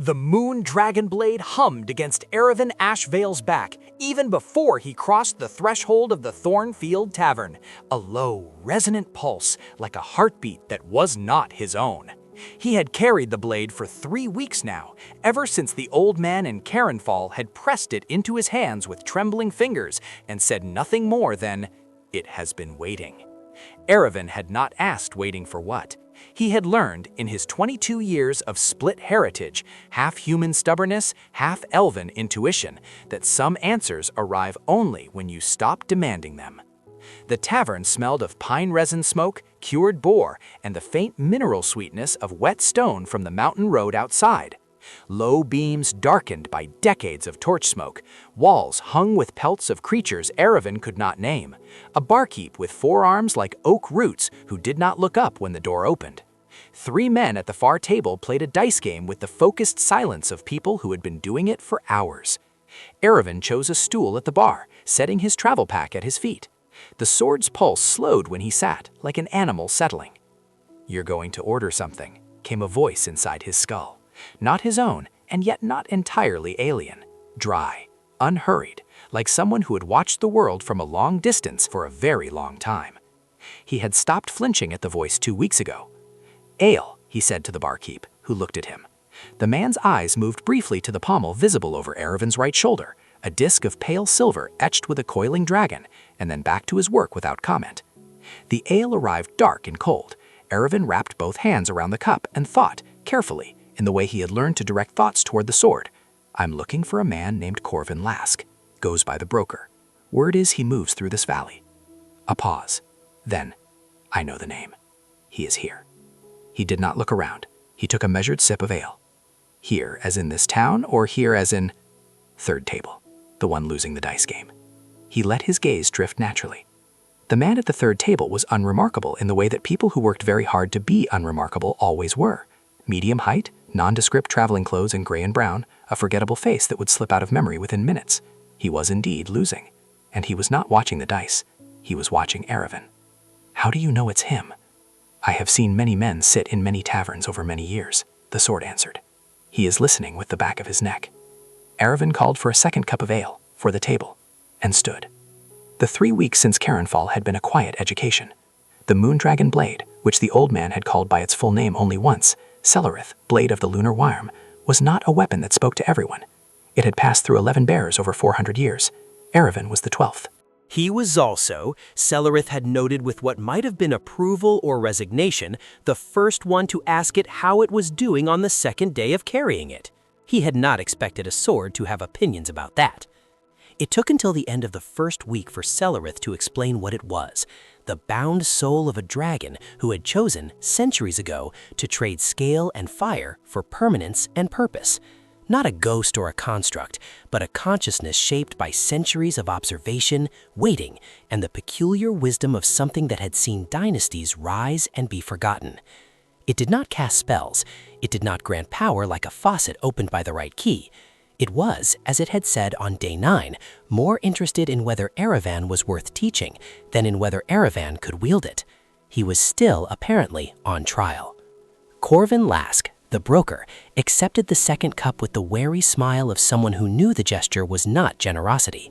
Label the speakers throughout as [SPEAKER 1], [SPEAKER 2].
[SPEAKER 1] The Moondragon Blade hummed against Erevan Ashveil's back even before he crossed the threshold of the Thornfield Tavern, a low, resonant pulse like a heartbeat that was not his own. He had carried the blade for 3 weeks now, ever since the old man in Carenfall had pressed it into his hands with trembling fingers and said nothing more than, "It has been waiting." Erevan had not asked waiting for what. He had learned in his 22 years of split heritage, half human stubbornness, half elven intuition, that some answers arrive only when you stop demanding them. The tavern smelled of pine resin smoke, cured boar, and the faint mineral sweetness of wet stone from the mountain road outside. Low beams darkened by decades of torch smoke, walls hung with pelts of creatures Erevan could not name, a barkeep with forearms like oak roots who did not look up when the door opened. 3 men at the far table played a dice game with the focused silence of people who had been doing it for hours. Erevan chose a stool at the bar, setting his travel pack at his feet. The sword's pulse slowed when he sat, like an animal settling. "You're going to order something," came a voice inside his skull. Not his own, and yet not entirely alien. Dry, unhurried, like someone who had watched the world from a long distance for a very long time. He had stopped flinching at the voice 2 weeks ago. "Ale," he said to the barkeep, who looked at him. The man's eyes moved briefly to the pommel visible over Erevan's right shoulder, a disc of pale silver etched with a coiling dragon, and then back to his work without comment. The ale arrived dark and cold. Erevan wrapped both hands around the cup and thought, carefully, in the way he had learned to direct thoughts toward the sword. "I'm looking for a man named Corvin Lask. Goes by the broker. Word is he moves through this valley." A pause. Then, "I know the name. He is here." He did not look around. He took a measured sip of ale. "Here as in this town, or here as in—" "Third table, the one losing the dice game." He let his gaze drift naturally. The man at the third table was unremarkable in the way that people who worked very hard to be unremarkable always were. Medium height, nondescript traveling clothes in gray and brown, a forgettable face that would slip out of memory within minutes. He was indeed losing. And he was not watching the dice. He was watching Erevan. "How do you know it's him?" "I have seen many men sit in many taverns over many years," the sword answered. "He is listening with the back of his neck." Erevan called for a second cup of ale, for the table, and stood. The 3 weeks since Carenfall had been a quiet education. The Moondragon Blade, which the old man had called by its full name only once, Celerith, Blade of the Lunar Wyrm, was not a weapon that spoke to everyone. It had passed through 11 bearers over 400 years. Erevan was the 12th.
[SPEAKER 2] He was also, Celerith had noted with what might have been approval or resignation, the first one to ask it how it was doing on the second day of carrying it. He had not expected a sword to have opinions about that. It took until the end of the first week for Celerith to explain what it was, the bound soul of a dragon who had chosen, centuries ago, to trade scale and fire for permanence and purpose. Not a ghost or a construct, but a consciousness shaped by centuries of observation, waiting, and the peculiar wisdom of something that had seen dynasties rise and be forgotten. It did not cast spells. It did not grant power like a faucet opened by the right key. It was, as it had said on day 9, more interested in whether Erevan was worth teaching than in whether Erevan could wield it. He was still, apparently, on trial. Corvin Lask, the broker, accepted the second cup with the wary smile of someone who knew the gesture was not generosity.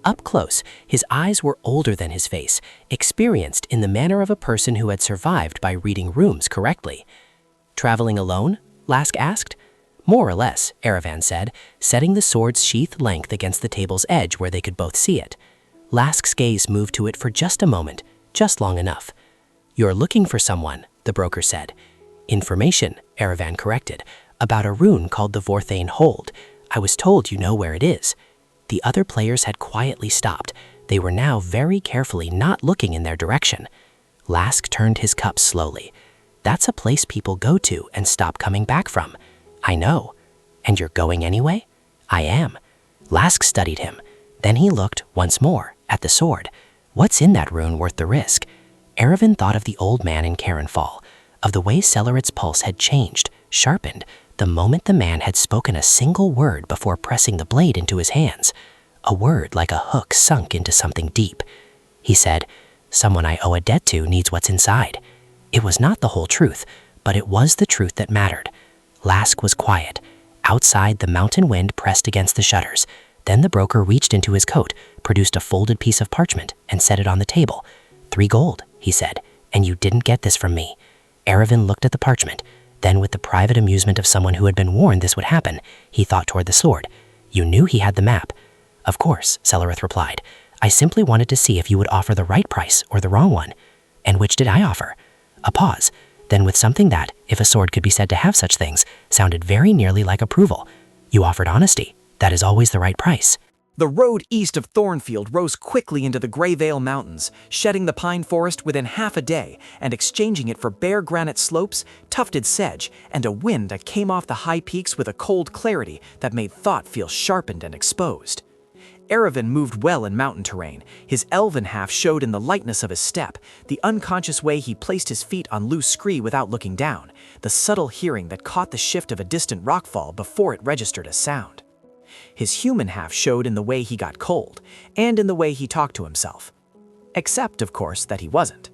[SPEAKER 2] Up close, his eyes were older than his face, experienced in the manner of a person who had survived by reading rooms correctly. "Traveling alone?" Lask asked. "More or less," Erevan said, setting the sword's sheath length against the table's edge where they could both see it. Lask's gaze moved to it for just a moment, just long enough. "You're looking for someone," the broker said. "Information," Erevan corrected, "about a rune called the Vorthane Hold. I was told you know where it is." The other players had quietly stopped. They were now very carefully not looking in their direction. Lask turned his cup slowly. "That's a place people go to and stop coming back from." "I know." "And you're going anyway?" "I am." Lask studied him. Then he looked, once more, at the sword. What's in that rune worth the risk? Erevan thought of the old man in Carenfall, of the way Celerith's pulse had changed, sharpened, the moment the man had spoken a single word before pressing the blade into his hands. A word like a hook sunk into something deep. He said, "Someone I owe a debt to needs what's inside." It was not the whole truth, but it was the truth that mattered. Lask was quiet. Outside, the mountain wind pressed against the shutters. Then the broker reached into his coat, produced a folded piece of parchment, and set it on the table. 3 gold, he said, and you didn't get this from me. Erevan looked at the parchment. Then, with the private amusement of someone who had been warned this would happen, he thought toward the sword. You knew he had the map. Of course, Celerith replied. I simply wanted to see if you would offer the right price or the wrong one. And which did I offer? A pause. Then with something that, if a sword could be said to have such things, sounded very nearly like approval. You offered honesty. That is always the right price.
[SPEAKER 1] The road east of Thornfield rose quickly into the Greyvale Mountains, shedding the pine forest within half a day and exchanging it for bare granite slopes, tufted sedge, and a wind that came off the high peaks with a cold clarity that made thought feel sharpened and exposed. Erevan moved well in mountain terrain. His elven half showed in the lightness of his step, the unconscious way he placed his feet on loose scree without looking down, the subtle hearing that caught the shift of a distant rockfall before it registered as sound. His human half showed in the way he got cold, and in the way he talked to himself. Except, of course, that he wasn't.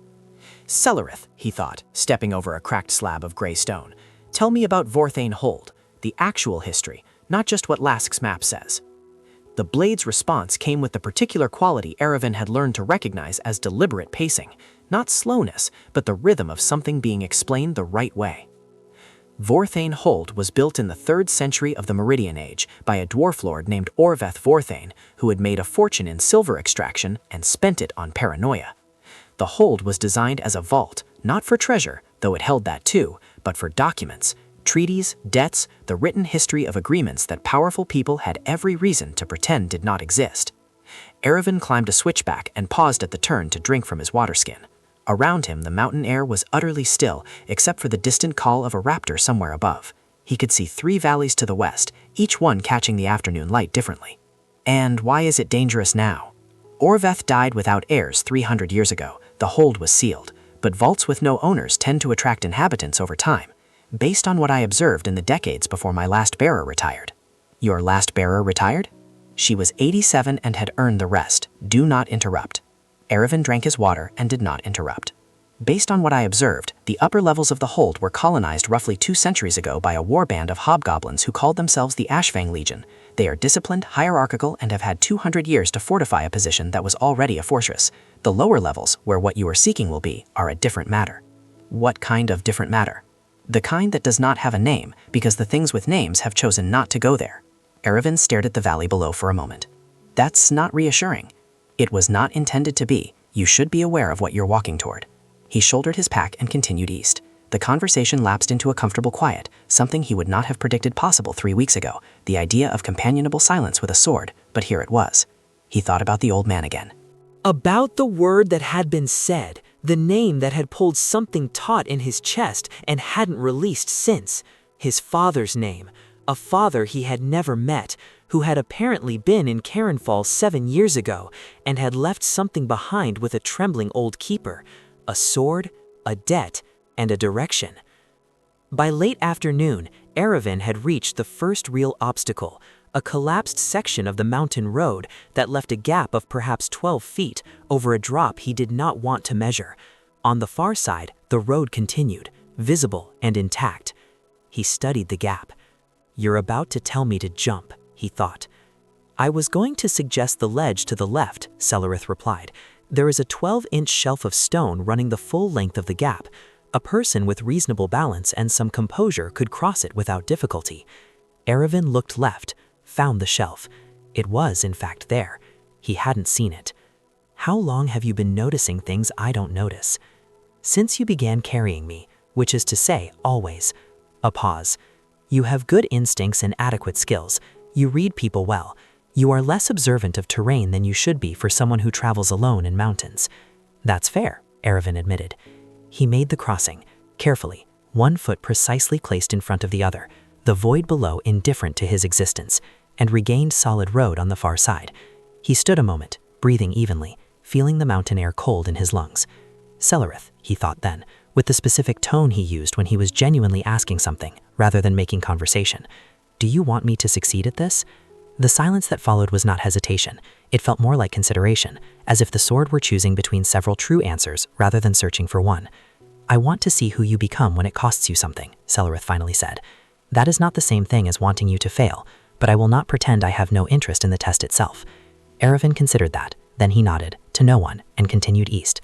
[SPEAKER 1] Celerith, he thought, stepping over a cracked slab of gray stone. Tell me about Vorthane Hold, the actual history, not just what Lask's map says. The blade's response came with the particular quality Erevan had learned to recognize as deliberate pacing, not slowness, but the rhythm of something being explained the right way. Vorthane Hold was built in the 3rd century of the Meridian Age by a dwarf lord named Orveth Vorthane, who had made a fortune in silver extraction and spent it on paranoia. The hold was designed as a vault, not for treasure, though it held that too, but for documents, treaties, debts, the written history of agreements that powerful people had every reason to pretend did not exist. Erevan climbed a switchback and paused at the turn to drink from his waterskin. Around him, the mountain air was utterly still, except for the distant call of a raptor somewhere above. He could see 3 valleys to the west, each one catching the afternoon light differently. And why is it dangerous now? Orveth died without heirs 300 years ago. The hold was sealed, but vaults with no owners tend to attract inhabitants over time, based on what I observed in the decades before my last bearer retired. Your last bearer retired? She was 87 and had earned the rest. Do not interrupt. Erevan drank his water and did not interrupt. Based on what I observed, the upper levels of the hold were colonized roughly 2 centuries ago by a warband of hobgoblins who called themselves the Ashveil Legion. They are disciplined, hierarchical, and have had 200 years to fortify a position that was already a fortress. The lower levels, where what you are seeking will be, are a different matter. What kind of different matter? The kind that does not have a name, because the things with names have chosen not to go there. Erevan stared at the valley below for a moment. That's not reassuring. It was not intended to be. You should be aware of what you're walking toward. He shouldered his pack and continued east. The conversation lapsed into a comfortable quiet, something he would not have predicted possible 3 weeks ago, the idea of companionable silence with a sword, but here it was. He thought about the old man again.
[SPEAKER 3] About the word that had been said, the name that had pulled something taut in his chest and hadn't released since. His father's name, a father he had never met, who had apparently been in Carenfall 7 years ago and had left something behind with a trembling old keeper, a sword, a debt, and a direction. By late afternoon, Erevan had reached the first real obstacle, a collapsed section of the mountain road that left a gap of perhaps 12 feet over a drop he did not want to measure. On the far side, the road continued, visible and intact. He studied the gap. You're about to tell me to jump, he thought. I was going to suggest the ledge to the left, Celerith replied. There is a 12-inch shelf of stone running the full length of the gap. A person with reasonable balance and some composure could cross it without difficulty. Erevan looked left, found the shelf. It was, in fact, there. He hadn't seen it. How long have you been noticing things I don't notice? Since you began carrying me, which is to say, always. A pause. You have good instincts and adequate skills. You read people well. You are less observant of terrain than you should be for someone who travels alone in mountains. That's fair, Erevan admitted. He made the crossing, carefully, one foot precisely placed in front of the other, the void below indifferent to his existence, and regained solid road on the far side. He stood a moment, breathing evenly, feeling the mountain air cold in his lungs. Celerith, he thought then, with the specific tone he used when he was genuinely asking something, rather than making conversation. Do you want me to succeed at this? The silence that followed was not hesitation. It felt more like consideration, as if the sword were choosing between several true answers rather than searching for one. I want to see who you become when it costs you something, Celerith finally said. That is not the same thing as wanting you to fail, but I will not pretend I have no interest in the test itself." Erevan considered that, then he nodded, to no one, and continued east.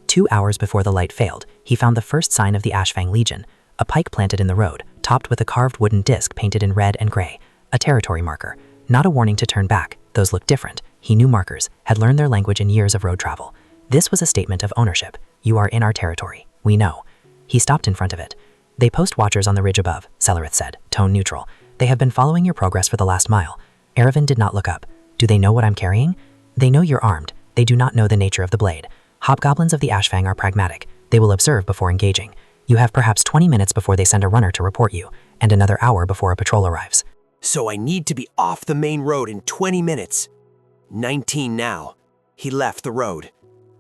[SPEAKER 3] 2 hours before the light failed, he found the first sign of the Ashfang Legion, a pike planted in the road, topped with a carved wooden disc painted in red and gray, a territory marker. Not a warning to turn back, those looked different. He knew markers, had learned their language in years of road travel. This was a statement of ownership. "You are in our territory. We know." He stopped in front of it. "They post watchers on the ridge above," Celerith said, tone neutral. "They have been following your progress for the last mile." Erevan did not look up. "Do they know what I'm carrying?" "They know you're armed. They do not know the nature of the blade. Hobgoblins of the Ashfang are pragmatic. They will observe before engaging. You have perhaps 20 minutes before they send a runner to report you, and another hour before a patrol arrives."
[SPEAKER 2] "So I need to be off the main road in 20 minutes. 19 now." He left the road.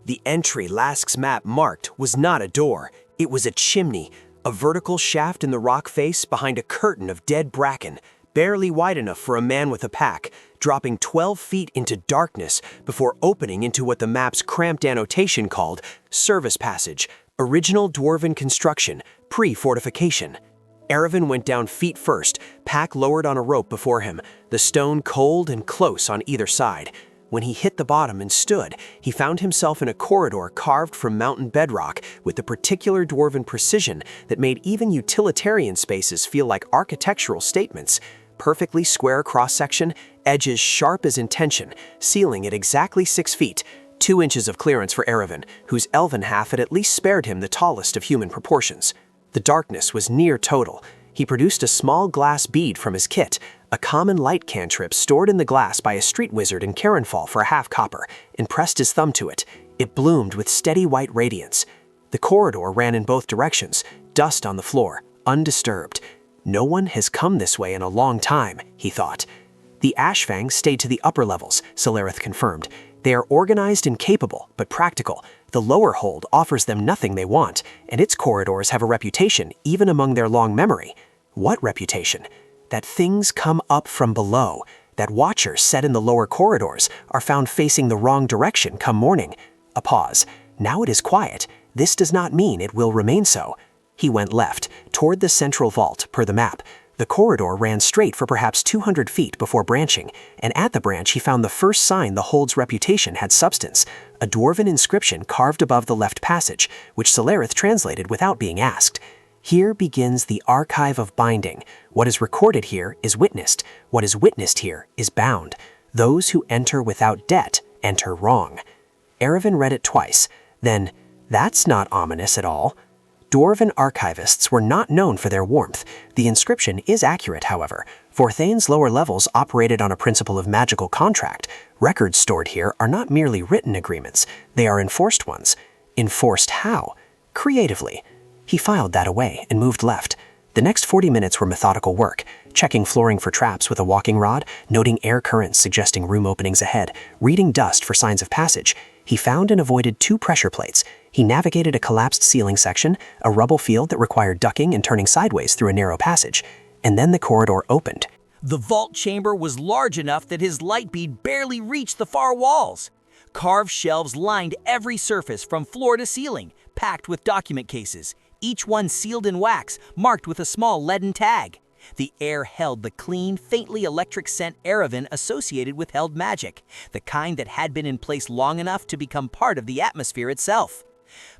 [SPEAKER 2] The entry Lask's map marked was not a door. It was a chimney, a vertical shaft in the rock face behind a curtain of dead bracken, barely wide enough for a man with a pack, dropping 12 feet into darkness before opening into what the map's cramped annotation called Service Passage, original dwarven construction, pre-fortification. Erevan went down feet first, pack lowered on a rope before him, the stone cold and close on either side. When he hit the bottom and stood, he found himself in a corridor carved from mountain bedrock with the particular dwarven precision that made even utilitarian spaces feel like architectural statements. Perfectly square cross-section, edges sharp as intention, ceiling at exactly 6 feet, 2 inches of clearance for Erevan, whose elven half had at least spared him the tallest of human proportions. The darkness was near total. He produced a small glass bead from his kit, a common light cantrip stored in the glass by a street wizard in Carenfall for a half copper, and pressed his thumb to it. It bloomed with steady white radiance. The corridor ran in both directions, dust on the floor, undisturbed. No one has come this way in a long time, he thought. The Ashfang stayed to the upper levels, Celerith confirmed. They are organized and capable, but practical. The lower hold offers them nothing they want, and its corridors have a reputation even among their long memory. What reputation? That things come up from below, that watchers set in the lower corridors are found facing the wrong direction come morning. A pause. Now it is quiet. This does not mean it will remain so. He went left, toward the central vault, per the map. The corridor ran straight for perhaps 200 feet before branching, and at the branch he found the first sign the hold's reputation had substance, a dwarven inscription carved above the left passage, which Celerith translated without being asked. "Here begins the archive of binding. What is recorded here is witnessed. What is witnessed here is bound. Those who enter without debt enter wrong." Erevan read it twice. Then, "That's not ominous at all." Dwarven archivists were not known for their warmth. The inscription is accurate, however. For Thane's lower levels operated on a principle of magical contract. Records stored here are not merely written agreements. They are enforced ones. Enforced how? Creatively. He filed that away and moved left. The next 40 minutes were methodical work, checking flooring for traps with a walking rod, noting air currents suggesting room openings ahead, reading dust for signs of passage. He found and avoided 2 pressure plates. He navigated a collapsed ceiling section, a rubble field that required ducking and turning sideways through a narrow passage. And then the corridor opened.
[SPEAKER 4] The vault chamber was large enough that his light bead barely reached the far walls. Carved shelves lined every surface from floor to ceiling, packed with document cases, each one sealed in wax, marked with a small leaden tag. The air held the clean, faintly electric scent Erevan associated with held magic, the kind that had been in place long enough to become part of the atmosphere itself.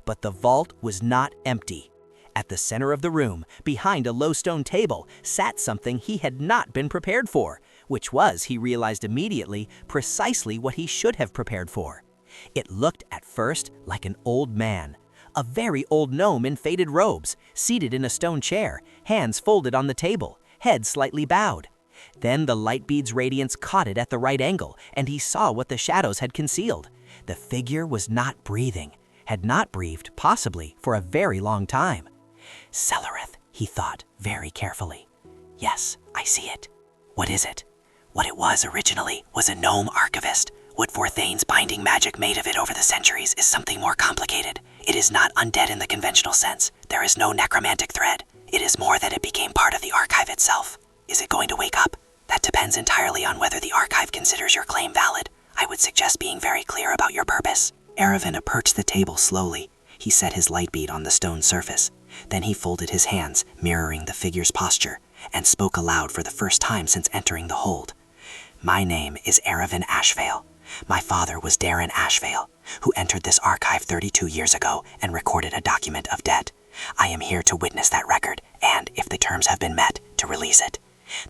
[SPEAKER 4] But the vault was not empty. At the center of the room, behind a low stone table, sat something he had not been prepared for, which was, he realized immediately, precisely what he should have prepared for. It looked at first like an old man, a very old gnome in faded robes, seated in a stone chair, hands folded on the table, head slightly bowed. Then the light bead's radiance caught it at the right angle, and he saw what the shadows had concealed. The figure was not breathing, had not breathed, possibly, for a very long time. Celerith, he thought very carefully. Yes, I see it. What is it? What it was originally was a gnome archivist. What Forthane's binding magic made of it over the centuries is something more complicated. It is not undead in the conventional sense. There is no necromantic thread. It is more that it became part of the archive itself. Is it going to wake up? That depends entirely on whether the archive considers your claim valid. I would suggest being very clear about your purpose. Erevan approached the table slowly. He set his light bead on the stone surface. Then he folded his hands, mirroring the figure's posture,
[SPEAKER 5] and spoke aloud for the first time since entering the hold. "My name is Erevan Ashveil. My father was Erevan Ashveil, who entered this archive 32 years ago and recorded a document of debt. I am here to witness that record and, if the terms have been met, to release it."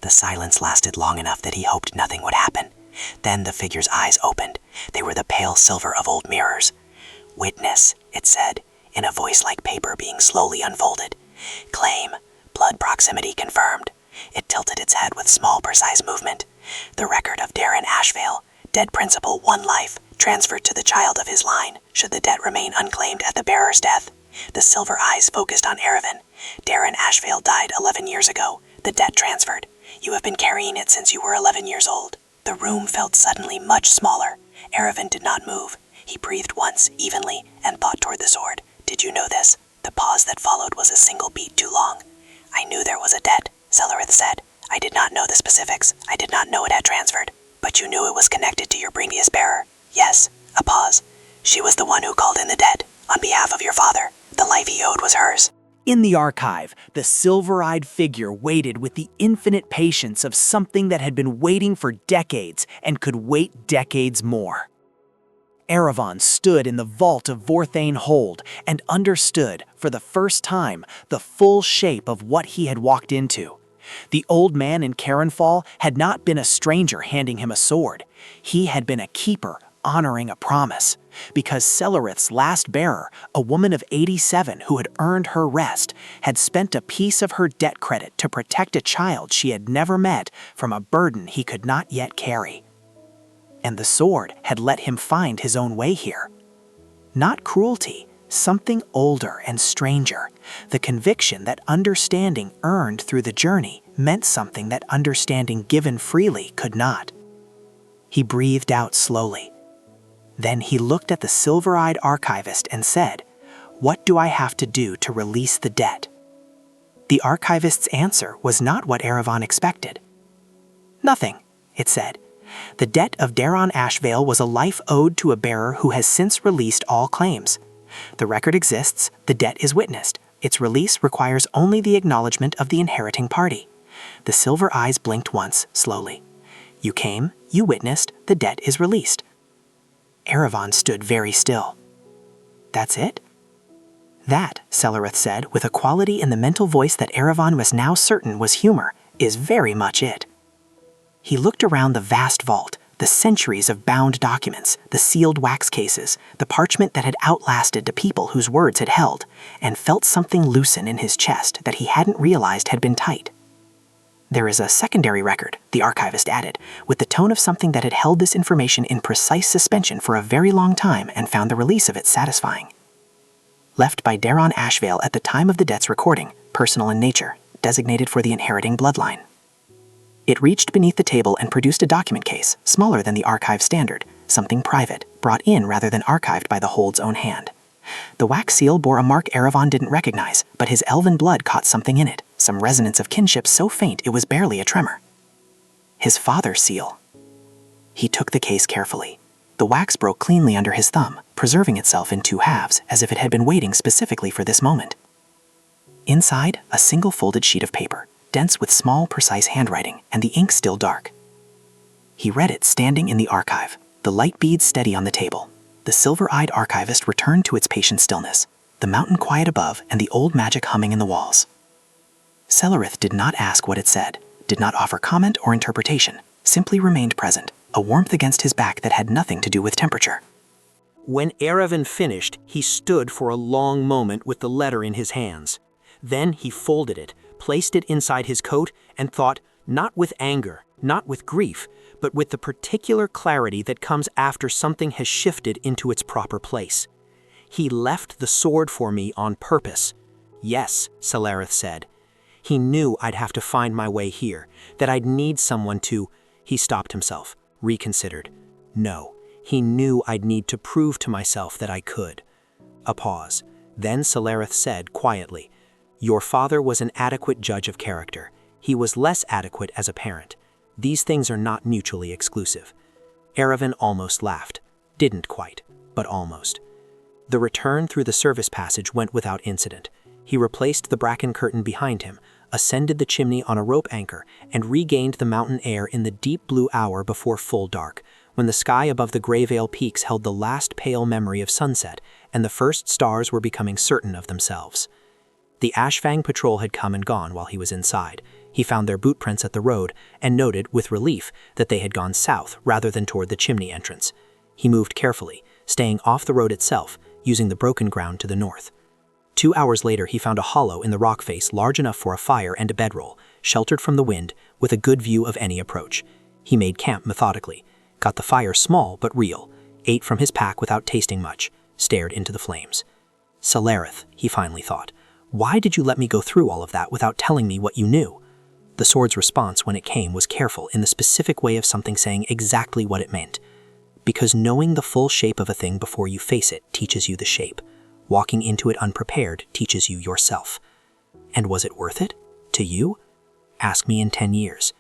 [SPEAKER 5] The silence lasted long enough that he hoped nothing would happen. Then the figure's eyes opened. They were the pale silver of old mirrors. "Witness," it said, in a voice like paper being slowly unfolded. "Claim. Blood proximity confirmed." It tilted its head with small, precise movement. "The record of Erevan Ashveil, dead principal 1 life, transferred to the child of his line, should the debt remain unclaimed at the bearer's death." The silver eyes focused on Erevan. "Erevan Ashveil died 11 years ago. The debt transferred. You have been carrying it since you were 11 years old." The room felt suddenly much smaller. Erevan did not move. He breathed once, evenly, and thought toward the sword. "Did you know this?" The pause that followed was a single beat too long. "I knew there was a debt," Celerith said. "I did not know the specifics. I did not know it had transferred. But you knew it was connected to your previous bearer." "Yes." A pause. "She was the one who called in the debt, on behalf of your father. The life he owed was hers."
[SPEAKER 1] In the archive, the silver-eyed figure waited with the infinite patience of something that had been waiting for decades and could wait decades more. Erevan stood in the vault of Vorthane Hold and understood, for the first time, the full shape of what he had walked into. The old man in Carenfall had not been a stranger handing him a sword. He had been a keeper honoring a promise, because Celerith's last bearer, a woman of 87 who had earned her rest, had spent a piece of her debt credit to protect a child she had never met from a burden he could not yet carry. And the sword had let him find his own way here. Not cruelty, something older and stranger, the conviction that understanding earned through the journey meant something that understanding given freely could not. He breathed out slowly. Then he looked at the silver-eyed archivist and said, "What do I have to do to release the debt?" The archivist's answer was not what Erevan expected. "Nothing," it said. "The debt of Erevan Ashveil was a life owed to a bearer who has since released all claims. The record exists, the debt is witnessed. Its release requires only the acknowledgement of the inheriting party." The silver eyes blinked once, slowly. "You came, you witnessed, the debt is released." Erevan stood very still. "That's it?" "That," Celerith said, with a quality in the mental voice that Erevan was now certain was humor, "is very much it." He looked around the vast vault, the centuries of bound documents, the sealed wax cases, the parchment that had outlasted the people whose words had held, and felt something loosen in his chest that he hadn't realized had been tight. "There is a secondary record," the archivist added, with the tone of something that had held this information in precise suspension for a very long time and found the release of it satisfying. "Left by Erevan Ashveil at the time of the debt's recording, personal in nature, designated for the inheriting bloodline." It reached beneath the table and produced a document case, smaller than the archive standard, something private, brought in rather than archived by the hold's own hand. The wax seal bore a mark Erevan didn't recognize, but his elven blood caught something in it, some resonance of kinship so faint it was barely a tremor. His father's seal. He took the case carefully. The wax broke cleanly under his thumb, preserving itself in 2 halves, as if it had been waiting specifically for this moment. Inside, a single folded sheet of paper, dense with small, precise handwriting, and the ink still dark. He read it standing in the archive, the light beads steady on the table. The silver-eyed archivist returned to its patient stillness, the mountain quiet above and the old magic humming in the walls. Celerith did not ask what it said, did not offer comment or interpretation, simply remained present, a warmth against his back that had nothing to do with temperature.
[SPEAKER 2] When Erevan finished, he stood for a long moment with the letter in his hands. Then he folded it, placed it inside his coat, and thought, not with anger, not with grief, but with the particular clarity that comes after something has shifted into its proper place. He left the sword for me on purpose. Yes, Celerith said. He knew I'd have to find my way here, that I'd need someone to... He stopped himself, reconsidered. No, he knew I'd need to prove to myself that I could. A pause. Then Celerith said quietly, "Your father was an adequate judge of character. He was less adequate as a parent. These things are not mutually exclusive." Erevan almost laughed. Didn't quite, but almost. The return through the service passage went without incident. He replaced the bracken curtain behind him,
[SPEAKER 3] ascended the chimney on a rope anchor, and regained the mountain air in the deep blue hour before full dark, when the sky above the Greyvale peaks held the last pale memory of sunset, and the first stars were becoming certain of themselves. The Ashfang patrol had come and gone while he was inside. He found their boot prints at the road and noted, with relief, that they had gone south rather than toward the chimney entrance. He moved carefully, staying off the road itself, using the broken ground to the north. 2 hours later, he found a hollow in the rock face large enough for a fire and a bedroll, sheltered from the wind, with a good view of any approach. He made camp methodically, got the fire small but real, ate from his pack without tasting much, stared into the flames. Salarith, he finally thought, why did you let me go through all of that without telling me what you knew? The sword's response when it came was careful, in the specific way of something saying exactly what it meant. Because knowing the full shape of a thing before you face it teaches you the shape. Walking into it unprepared teaches you yourself. And was it worth it? To you? Ask me in 10 years.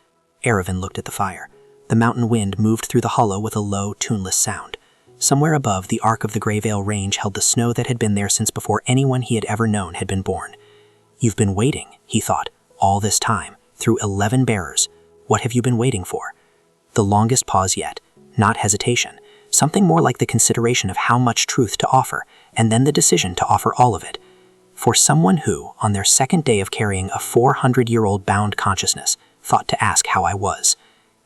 [SPEAKER 3] Erevan looked at the fire. The mountain wind moved through the hollow with a low, tuneless sound. Somewhere above, the arc of the Greyvale Range held the snow that had been there since before anyone he had ever known had been born. You've been waiting, he thought, all this time, through 11 bearers. What have you been waiting for? The longest pause yet, not hesitation, something more like the consideration of how much truth to offer, and then the decision to offer all of it. For someone who, on their second day of carrying a 400-year-old bound consciousness, thought to ask how I was.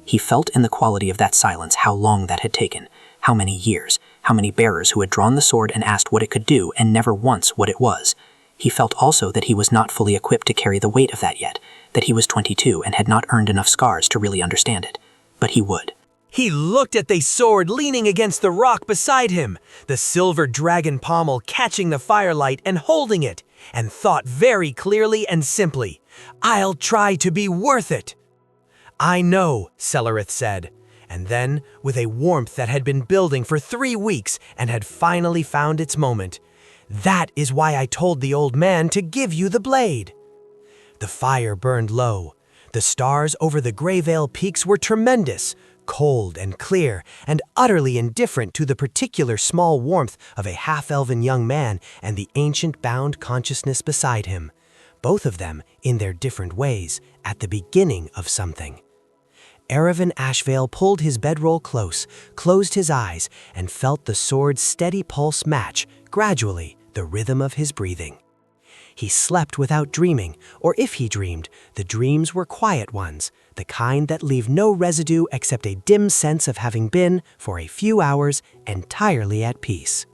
[SPEAKER 3] He felt in the quality of that silence how long that had taken, how many years, how many bearers who had drawn the sword and asked what it could do and never once what it was. He felt also that he was not fully equipped to carry the weight of that yet, that he was 22 and had not earned enough scars to really understand it. But he would.
[SPEAKER 2] He looked at the sword leaning against the rock beside him, the silver dragon pommel catching the firelight and holding it, and thought very clearly and simply, I'll try to be worth it. I know, Salarith said, and then, with a warmth that had been building for 3 weeks and had finally found its moment, that is why I told the old man to give you the blade. The fire burned low. The stars over the Greyvale peaks were tremendous, cold and clear, and utterly indifferent to the particular small warmth of a half-elven young man and the ancient bound consciousness beside him, both of them, in their different ways, at the beginning of something. Erevan Ashveil pulled his bedroll close, closed his eyes, and felt the sword's steady pulse match, gradually, the rhythm of his breathing. He slept without dreaming, or if he dreamed, the dreams were quiet ones, the kind that leave no residue except a dim sense of having been, for a few hours, entirely at peace.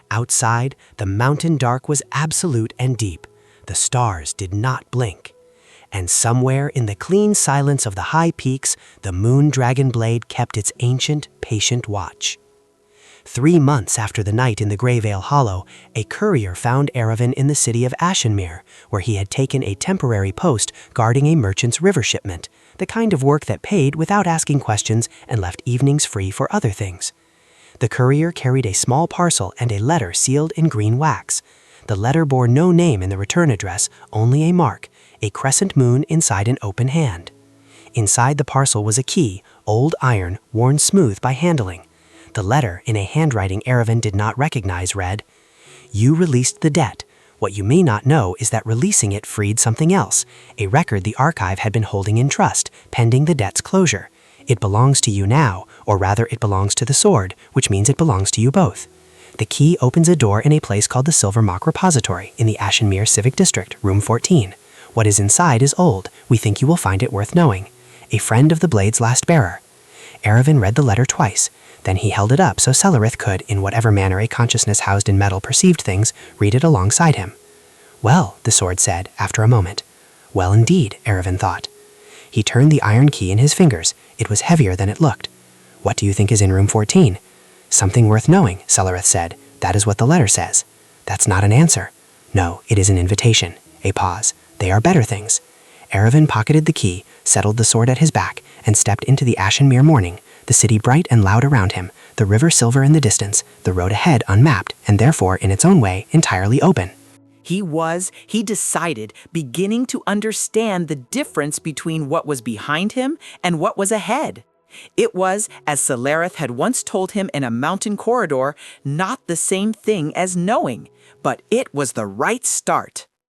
[SPEAKER 2] Outside, the mountain dark was absolute and deep. The stars did not blink. And somewhere in the clean silence of the high peaks, the Moondragon Blade kept its ancient, patient watch. 3 months after the night in the Greyvale Hollow, a courier found Erevan in the city of Ashenmere, where he had taken a temporary post guarding a merchant's river shipment, the kind of work that paid without asking questions and left evenings free for other things. The courier carried a small parcel and a letter sealed in green wax. The letter bore no name in the return address, only a mark, a crescent moon inside an open hand. Inside the parcel was a key, old iron, worn smooth by handling. The letter, in a handwriting Erevan did not recognize, read, You released the debt. What you may not know is that releasing it freed something else, a record the archive had been holding in trust, pending the debt's closure. It belongs to you now, or rather it belongs to the sword, which means it belongs to you both. The key opens a door in a place called the Silver Mock Repository in the Ashenmere Civic District, room 14. What is inside is old. We think you will find it worth knowing. A friend of the blade's last bearer. Erevan read the letter twice. Then he held it up so Salarith could, in whatever manner a consciousness housed in metal perceived things, read it alongside him. Well, the sword said, after a moment. Well indeed, Erevan thought. He turned the iron key in his fingers. It was heavier than it looked. What do you think is in room 14? Something worth knowing, Salarith said. That is what the letter says. That's not an answer. No, it is an invitation. A pause. They are better things. Erevan pocketed the key, settled the sword at his back, and stepped into the Ashenmere morning, the city bright and loud around him, the river silver in the distance, the road ahead unmapped, and therefore, in its own way, entirely open.
[SPEAKER 6] He decided, beginning to understand the difference between what was behind him and what was ahead. It was, as Salarith had once told him in a mountain corridor, not the same thing as knowing, but it was the right start.